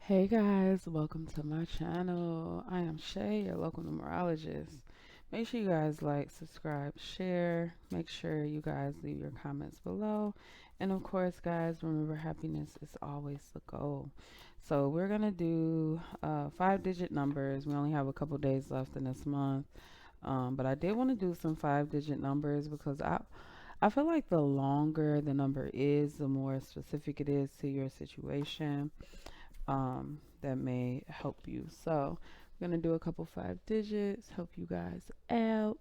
Hey guys, welcome to my channel. I am Shay, your local numerologist. Make sure you guys like, subscribe, share. Make sure you guys leave your comments below. And of course, guys, remember happiness is always the goal. So we're going to do 5-digit numbers. We only have a couple days left in this month. But I did want to do some 5-digit numbers because I feel like the longer the number is, the more specific it is to your situation, that may help you. So I'm gonna do a couple 5 digits, help you guys out,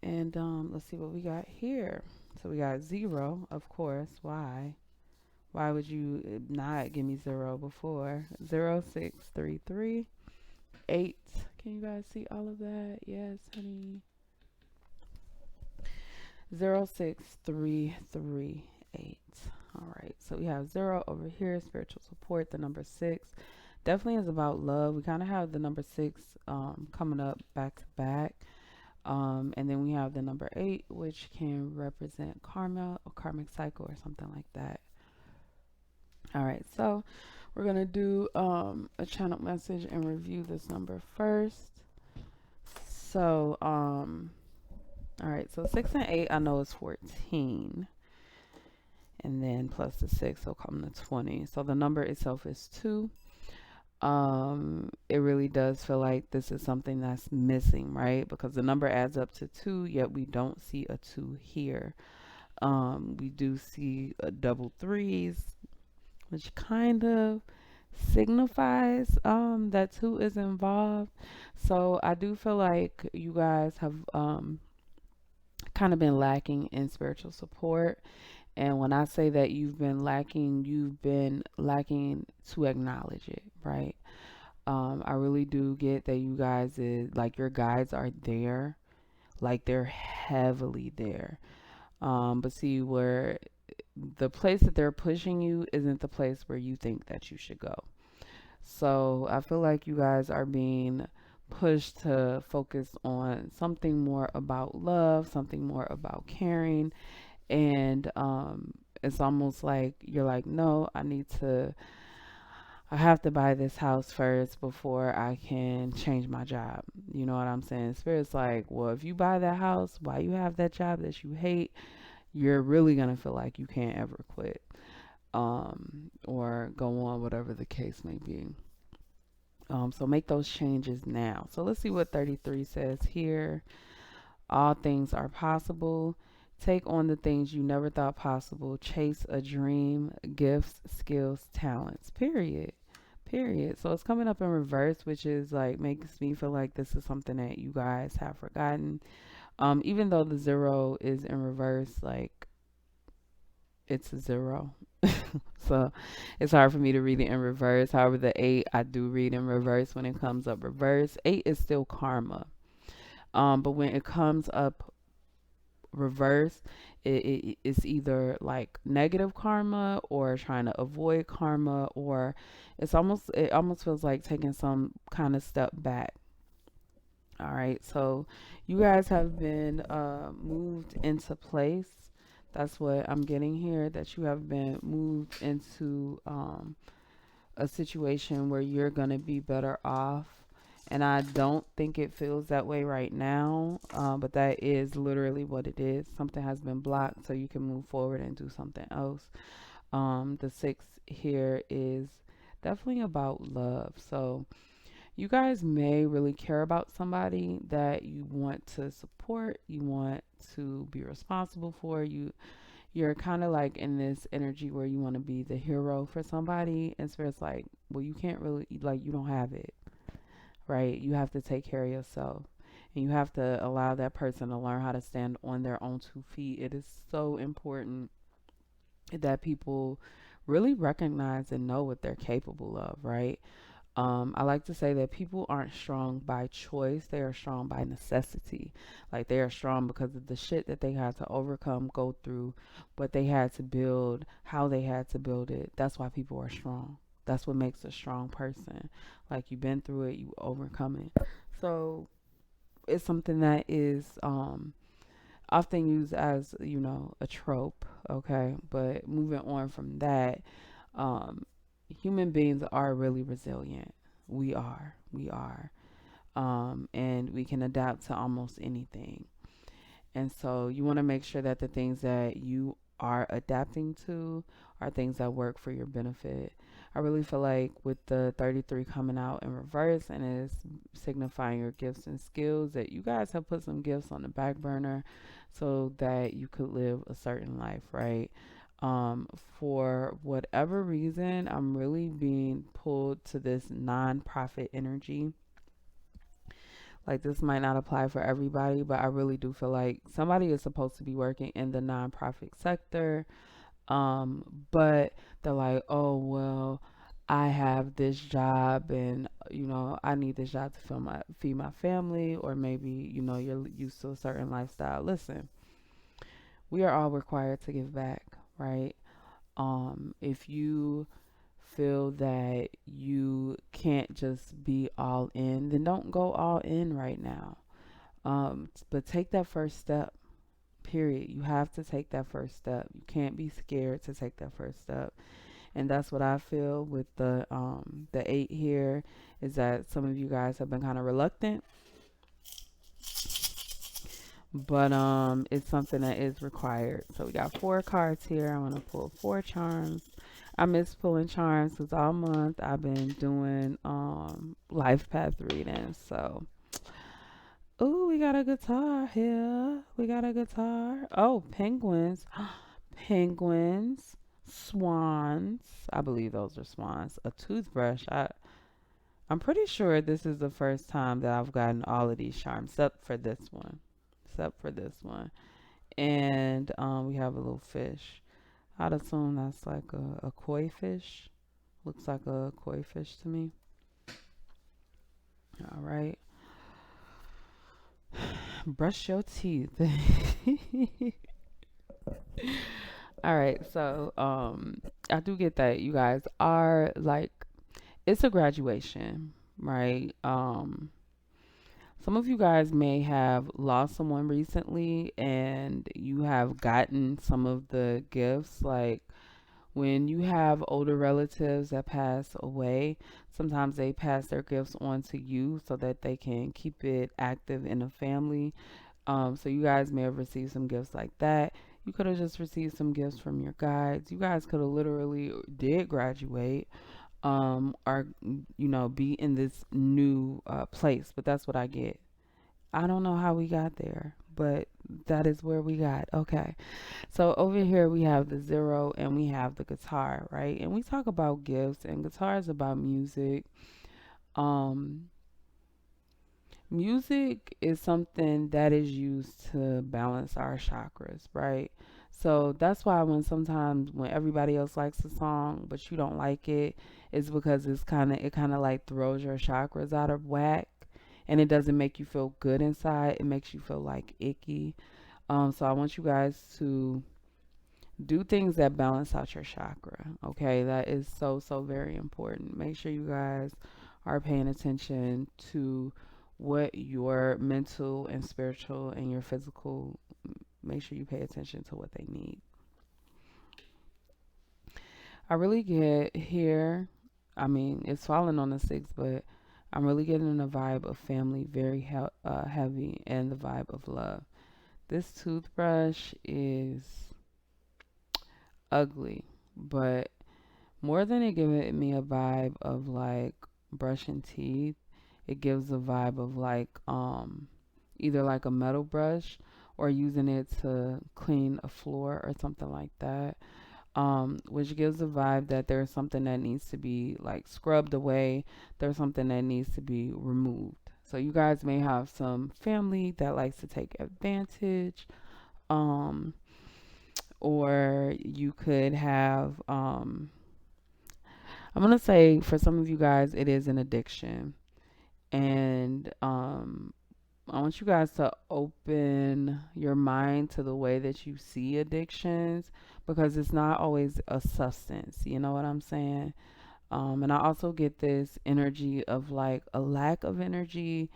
and let's see what we got here. So we got zero, of course. Why? Why would you not give me zero before? 0633 8. Can you guys see all of that? Yes, honey. 06338. All right, so we have zero over here, spiritual support. The number six definitely is about love. We kind of have the number six coming up back to back. And then we have the number eight, which can represent karma or karmic cycle or something like that. All right, so we're going to do a channel message and review this number first. So, all right, so 6 and 8, I know is 14. And then plus the 6 will come to 20. So the number itself is 2. It really does feel like this is something that's missing, right? Because the number adds up to 2, yet we don't see a 2 here. We do see a double threes, which kind of signifies that 2 is involved. So I do feel like you guys have kind of been lacking in spiritual support. And when I say that you've been lacking to acknowledge it, right? I really do get that you guys is like your guides are there, like they're heavily there. But see where the place that they're pushing you isn't the place where you think that you should go. So I feel like you guys are being pushed to focus on something more about love, something more about caring, and it's almost like you're like, no, I have to buy this house first before I can change my job. You know what I'm saying? Spirit's like, well, if you buy that house while you have that job that you hate, you're really gonna feel like you can't ever quit, or go on, whatever the case may be. So make those changes now. So let's see what 33 says here. All things are possible. Take on the things you never thought possible. Chase a dream, gifts, skills, talents. Period. Period. So it's coming up in reverse, which is like makes me feel like this is something that you guys have forgotten. Even though the zero is in reverse, like it's a zero. So it's hard for me to read it in reverse. However, the eight I do read in reverse when it comes up reverse. Eight is still karma. But when it comes up reverse, it's either like negative karma or trying to avoid karma, or it almost feels like taking some kind of step back. All right, so you guys have been moved into place. That's what I'm getting here, that you have been moved into a situation where you're going to be better off. And I don't think it feels that way right now, but that is literally what it is. Something has been blocked so you can move forward and do something else. The six here is definitely about love. So you guys may really care about somebody that you want to support, you want to be responsible for. You're kind of like in this energy where you want to be the hero for somebody, and so it's like, well, you can't really, like, you don't have it, right? You have to take care of yourself, and you have to allow that person to learn how to stand on their own 2 feet. It is so important that people really recognize and know what they're capable of, right? I like to say that people aren't strong by choice, they are strong by necessity. Like they are strong because of the shit that they had to overcome, go through, what they had to build, how they had to build it. That's why people are strong. That's what makes a strong person. Like you've been through it, you overcome it. So it's something that is often used as, a trope, okay? But moving on from that, um, human beings are really resilient. We are, and we can adapt to almost anything. And so you want to make sure that the things that you are adapting to are things that work for your benefit. I really feel like with the 33 coming out in reverse and is signifying your gifts and skills, that you guys have put some gifts on the back burner so that you could live a certain life, right? For whatever reason, I'm really being pulled to this non-profit energy. Like, this might not apply for everybody, but I really do feel like somebody is supposed to be working in the nonprofit sector. But they're like, oh well, I have this job, and I need this job to feed my family, or maybe you're used to a certain lifestyle. Listen, we are all required to give back, right? If you feel that you can't just be all in, then don't go all in right now. But take that first step. Period. You have to take that first step. You can't be scared to take that first step. And that's what I feel with the 8 here, is that some of you guys have been kind of reluctant, but it's something that is required. So we got 4 cards here. I want to pull 4 charms. I miss pulling charms because all month I've been doing life path readings. So, ooh, we got a guitar here. We got a guitar. Oh, penguins. Penguins. Swans. I believe those are swans. A toothbrush. I'm pretty sure this is the first time that I've gotten all of these charms, except for this one. Except for this one. And we have a little fish. I'd assume that's like a koi fish. Looks like a koi fish to me. All right. Brush your teeth. All right. So I do get that you guys are like, it's a graduation, right? Some of you guys may have lost someone recently and you have gotten some of the gifts. Like, when you have older relatives that pass away, sometimes they pass their gifts on to you so that they can keep it active in the family. So you guys may have received some gifts like that. You could have just received some gifts from your guides. You guys could have literally did graduate, or be in this new place. But that's what I get. I don't know how we got there, but that is where we got. Okay. So over here we have the 0 and we have the guitar, right? And we talk about gifts, and guitar is about music. Um Music is something that is used to balance our chakras, right? So that's why when everybody else likes a song but you don't like it, it's because it kind of like throws your chakras out of whack, and it doesn't make you feel good inside. It makes you feel like icky. So I want you guys to do things that balance out your chakra. Okay, that is so, so very important. Make sure you guys are paying attention to what your mental and spiritual and your physical, make sure you pay attention to what they need. I really get here, I mean, it's falling on the 6, but I'm really getting the vibe of family very heavy, and the vibe of love. This toothbrush is ugly, but more than it giving me a vibe of like brushing teeth, it gives a vibe of like either like a metal brush or using it to clean a floor or something like that. Which gives a vibe that there's something that needs to be like scrubbed away. There's something that needs to be removed. So you guys may have some family that likes to take advantage. Um, or you could have I'm gonna say for some of you guys it is an addiction. And I want you guys to open your mind to the way that you see addictions, because it's not always a substance. You know what I'm saying? And I also get this energy of like a lack of energy,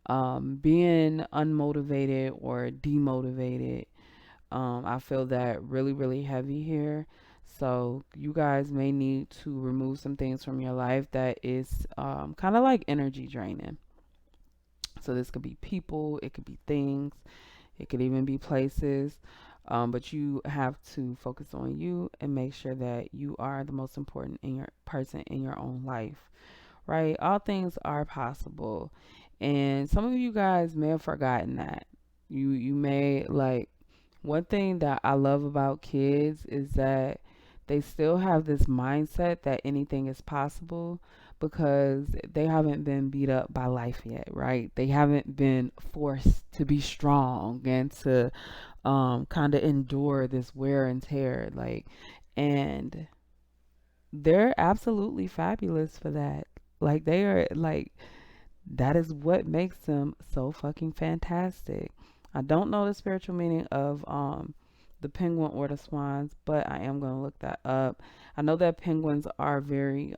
being unmotivated or demotivated. I feel that really, really heavy here. So you guys may need to remove some things from your life that is kind of like energy draining. So this could be people, it could be things, it could even be places. But you have to focus on you and make sure that you are the most important in your person in your own life, right? All things are possible. And some of you guys may have forgotten that. You may like one thing that I love about kids is that they still have this mindset that anything is possible because they haven't been beat up by life yet, right? They haven't been forced to be strong and to kind of endure this wear and tear, like, and they're absolutely fabulous for that. Like they are like that is what makes them so fucking fantastic. I don't know the spiritual meaning of the penguin or the swans, but I am going to look that up. I know that penguins are very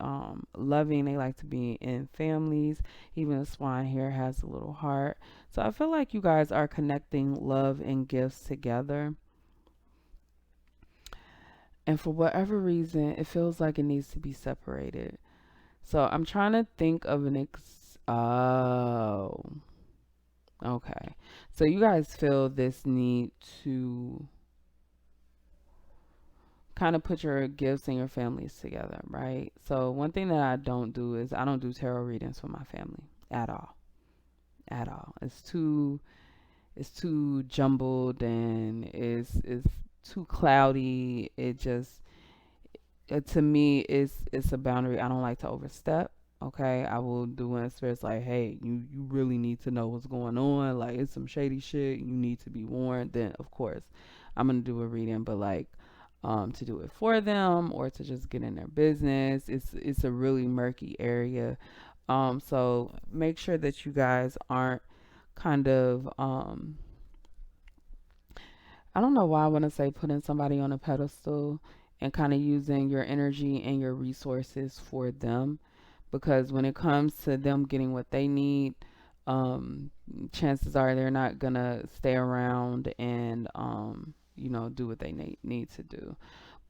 loving. They like to be in families. Even the swan here has a little heart. So I feel like you guys are connecting love and gifts together. And for whatever reason, it feels like it needs to be separated. So I'm trying to think of an oh, okay. So you guys feel this need to kind of put your gifts and your families together, right? So one thing that I don't do is I don't do tarot readings for my family at all. At all. It's too jumbled and it's too cloudy. It just to me it's a boundary I don't like to overstep. Okay, I will do when it's like, hey, you really need to know what's going on. Like it's some shady shit. You need to be warned. Then of course, I'm gonna do a reading. But like, to do it for them or to just get in their business, it's a really murky area. So make sure that you guys aren't kind of I don't know why I want to say putting somebody on a pedestal and kind of using your energy and your resources for them. Because when it comes to them getting what they need, um, chances are they're not going to stay around and, do what they need to do.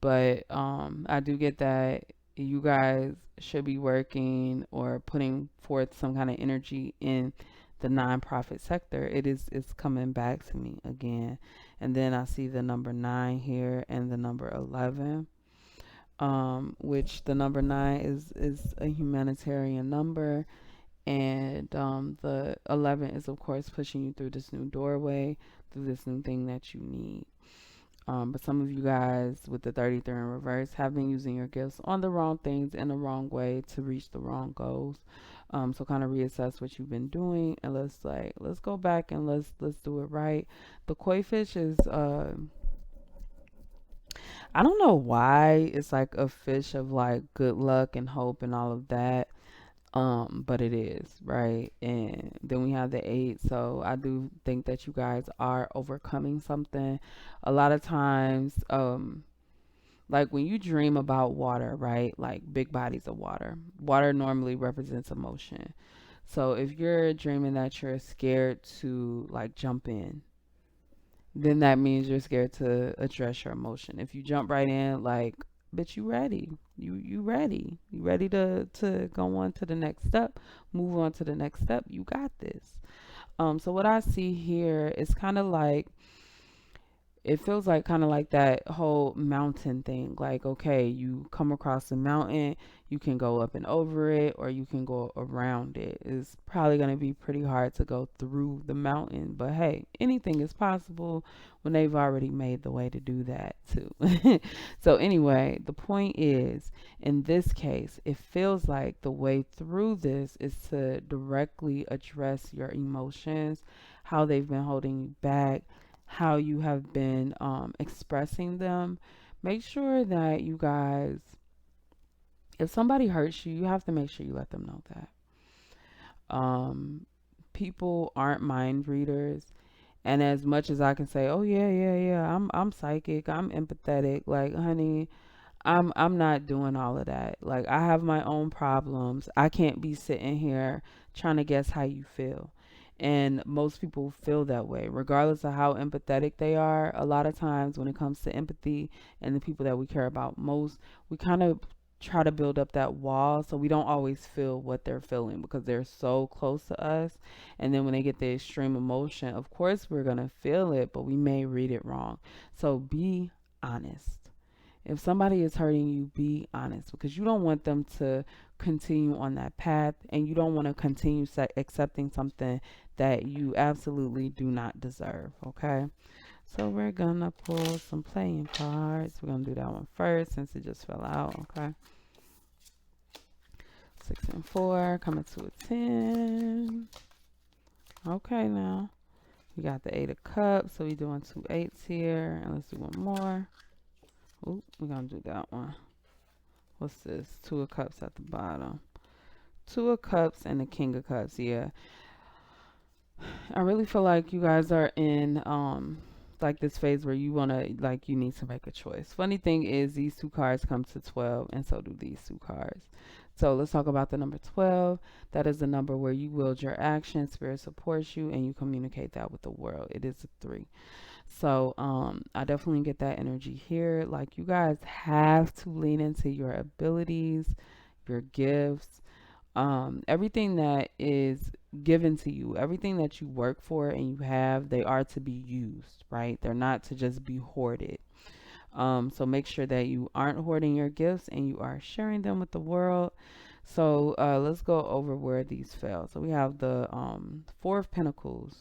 But I do get that you guys should be working or putting forth some kind of energy in the nonprofit sector. It's coming back to me again. And then I see the number 9 here and the number 11, which the number 9 is a humanitarian number. And the 11 is, of course, pushing you through this new doorway, through this new thing that you need. But some of you guys with the 33 in reverse have been using your gifts on the wrong things in the wrong way to reach the wrong goals. So kind of reassess what you've been doing and let's go back and let's do it right. The koi fish is I don't know why it's like a fish of like good luck and hope and all of that. But it is, right? And then we have the 8. So I do think that you guys are overcoming something. A lot of times, like when you dream about water, right? Like big bodies of water. Water normally represents emotion. So if you're dreaming that you're scared to like jump in, then that means you're scared to address your emotion. If you jump right in, like, bitch, you ready. You ready. You ready to go on to the next step, move on to the next step. You got this. So what I see here is kind of like it feels like kind of like that whole mountain thing. Like, okay, you come across a mountain, you can go up and over it, or you can go around it. It's probably going to be pretty hard to go through the mountain, but hey, anything is possible when they've already made the way to do that too. So, anyway, the point is, in this case, it feels like the way through this is to directly address your emotions, how they've been holding you back, how you have been expressing them. Make sure that you guys, if somebody hurts you, you have to make sure you let them know that. Um, People aren't mind readers. And as much as I can say, oh yeah, yeah, yeah, I'm psychic, I'm empathetic, like honey, I'm not doing all of that. Like I have my own problems. I can't be sitting here trying to guess how you feel. And most people feel that way, regardless of how empathetic they are. A lot of times, when it comes to empathy and the people that we care about most, we kind of try to build up that wall so we don't always feel what they're feeling because they're so close to us. And then when they get the extreme emotion, of course, we're going to feel it, but we may read it wrong. So be honest. If somebody is hurting you, be honest because you don't want them to continue on that path and you don't want to continue accepting something that you absolutely do not deserve. Okay. So we're going to pull some playing cards. We're going to do that one first since it just fell out. Okay. 6 and 4 coming to a 10. Okay, now we got the 8 of cups. So we're doing 2 8s here. And let's do one more. Ooh, we're going to do that one. What's this? 2 of cups at the bottom. 2 of cups and the king of cups. Yeah. I really feel like you guys are in like this phase where you want to, like, you need to make a choice. Funny thing is these 2 cards come to 12 and so do these 2 cards. So let's talk about the number 12. That is the number where you wield your action, spirit supports you, and you communicate that with the world. It is a 3. So I definitely get that energy here. Like, you guys have to lean into your abilities, your gifts, everything that is given to you, everything that you work for and you have, they are to be used, right? They're not to just be hoarded. So make sure that you aren't hoarding your gifts and you are sharing them with the world. So let's go over where these fell. So we have the 4 of Pentacles.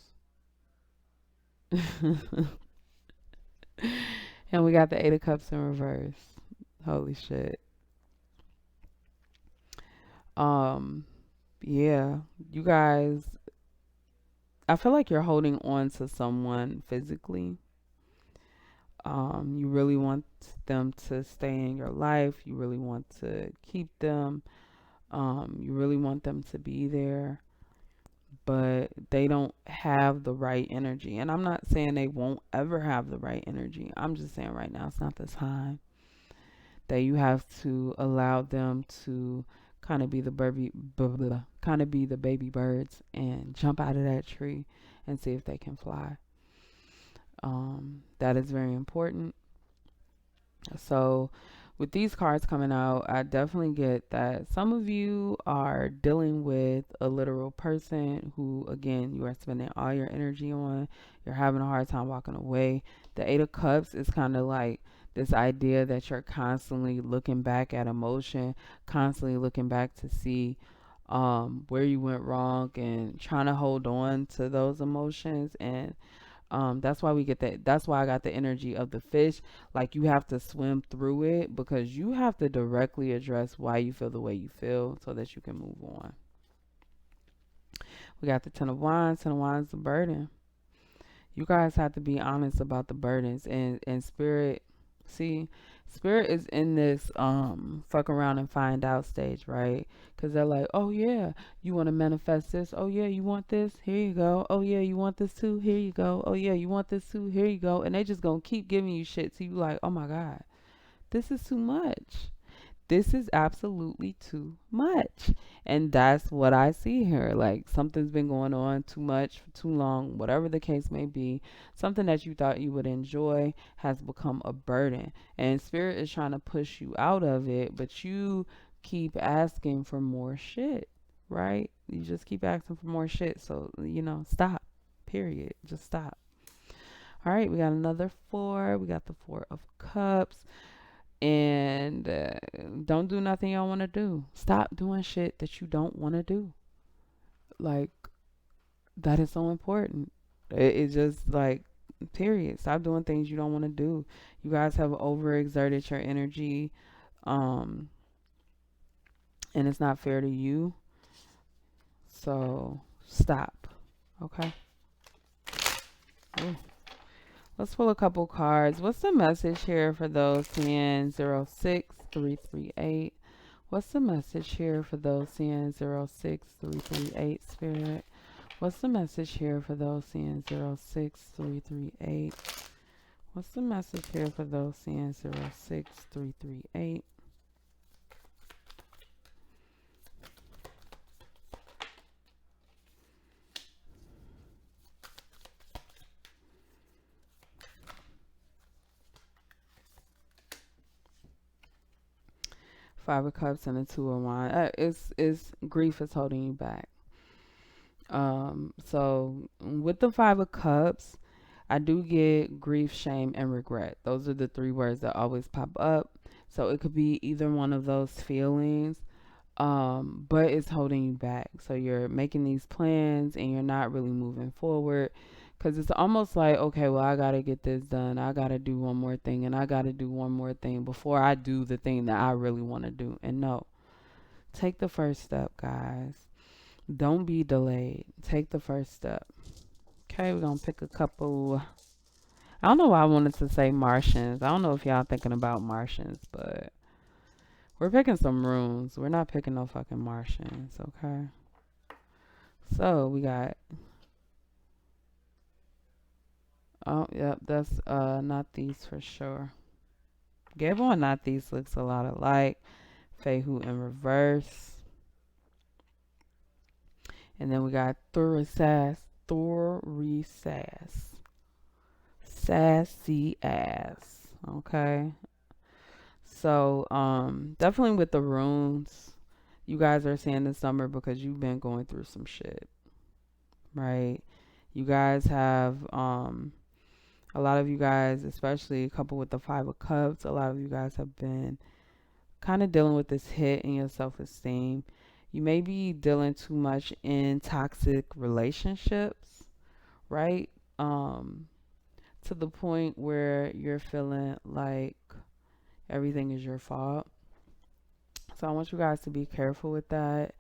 And we got the 8 of Cups in reverse. Holy shit. Yeah, you guys, I feel like you're holding on to someone physically. You really want them to stay in your life. You really want to keep them. You really want them to be there, but they don't have the right energy. And I'm not saying they won't ever have the right energy. I'm just saying right now it's not the time. That you have to allow them to kind of be the baby birds and jump out of that tree and see if they can fly. That is very important. So with these cards coming out, I definitely get that some of you are dealing with a literal person who, again, you are spending all your energy on. You're having a hard time walking away. The 8 of Cups is kind of like this idea that you're constantly looking back at emotion, constantly looking back to see where you went wrong and trying to hold on to those emotions. And that's why we get that. That's why I got the energy of the fish. Like, you have to swim through it because you have to directly address why you feel the way you feel so that you can move on. We got the 10 of Wands. 10 of Wands, the burden. You guys have to be honest about the burdens and spirit. See, spirit is in this fuck around and find out stage, right? Because they're like, oh yeah, you want to manifest this. Oh yeah, you want this, here you go. Oh yeah, you want this too, here you go. Oh yeah, you want this too, here you go. And they just gonna keep giving you shit till you like, oh my god, this is too much. This is absolutely too much. And that's what I see here. Like, something's been going on too much for too long, whatever the case may be. Something that you thought you would enjoy has become a burden. And spirit is trying to push you out of it, but you keep asking for more shit, right? You just keep asking for more shit. So, stop. Period. Just stop. All right, we got another 4. We got the 4 of Cups. And don't do nothing you don't want to do. Stop doing shit that you don't want to do. Like, that is so important. It's just like, period. Stop doing things you don't want to do. You guys have overexerted your energy, and it's not fair to you. So stop. Okay. Ooh. Let's pull a couple cards. What's the message here for those seeing 06338? What's the message here for those seeing 06338, Spirit? What's the message here for those seeing 06338? What's the message here for those seeing 06338? Five of Cups and the Two of Wands. It's grief is holding you back. So with the Five of Cups, I do get grief, shame, and regret. Those are the three words that always pop up. So it could be either one of those feelings, but it's holding you back. So you're making these plans and you're not really moving forward because it's almost like, okay, well, I got to get this done. I got to do one more thing and I got to do one more thing before I do the thing that I really want to do. And no, take the first step, guys. Don't be delayed. Take the first step. Okay, we're going to pick a couple. I don't know why I wanted to say Martians. I don't know if y'all thinking about Martians, but we're picking some runes. We're not picking no fucking Martians, okay? So we got, oh, yep, that's not these for sure. Gable and not these looks a lot alike. Fehu in reverse. And then we got Thorisas. Sassy ass. Okay. So, definitely with the runes, you guys are seeing this number because you've been going through some shit, right? You guys have, a lot of you guys, especially a couple with the Five of Cups, a lot of you guys have been kind of dealing with this hit in your self-esteem. You may be dealing too much in toxic relationships, right? To the point where you're feeling like everything is your fault. So I want you guys to be careful with that.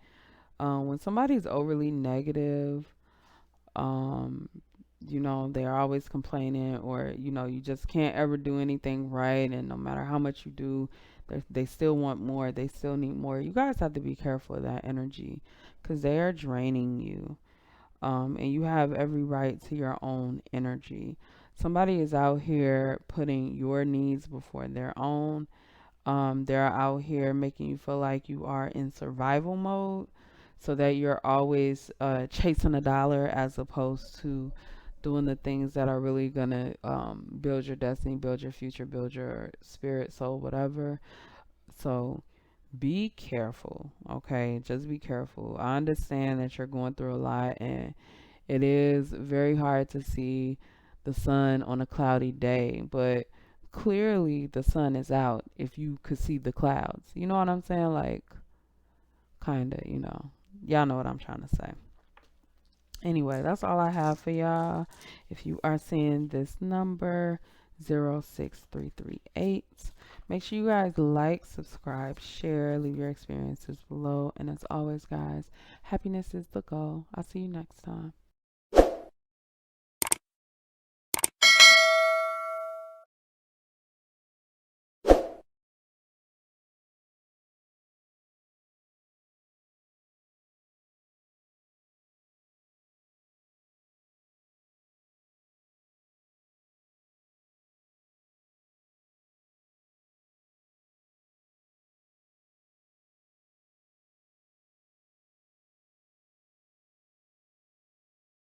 When somebody's overly negative, um, they're always complaining, or, you just can't ever do anything right. And no matter how much you do, they still want more. They still need more. You guys have to be careful of that energy because they are draining you. And you have every right to your own energy. Somebody is out here putting your needs before their own. They're out here making you feel like you are in survival mode so that you're always chasing a dollar as opposed to doing the things that are really going to build your destiny, build your future, build your spirit, soul, whatever. So be careful, okay? Just be careful. I understand that you're going through a lot and it is very hard to see the sun on a cloudy day, but clearly the sun is out if you could see the clouds. You know what I'm saying? Like, kind of, Y'all know what I'm trying to say. Anyway, that's all I have for y'all. If you are seeing this number, 06338, make sure you guys like, subscribe, share, leave your experiences below. And as always, guys, happiness is the goal. I'll see you next time.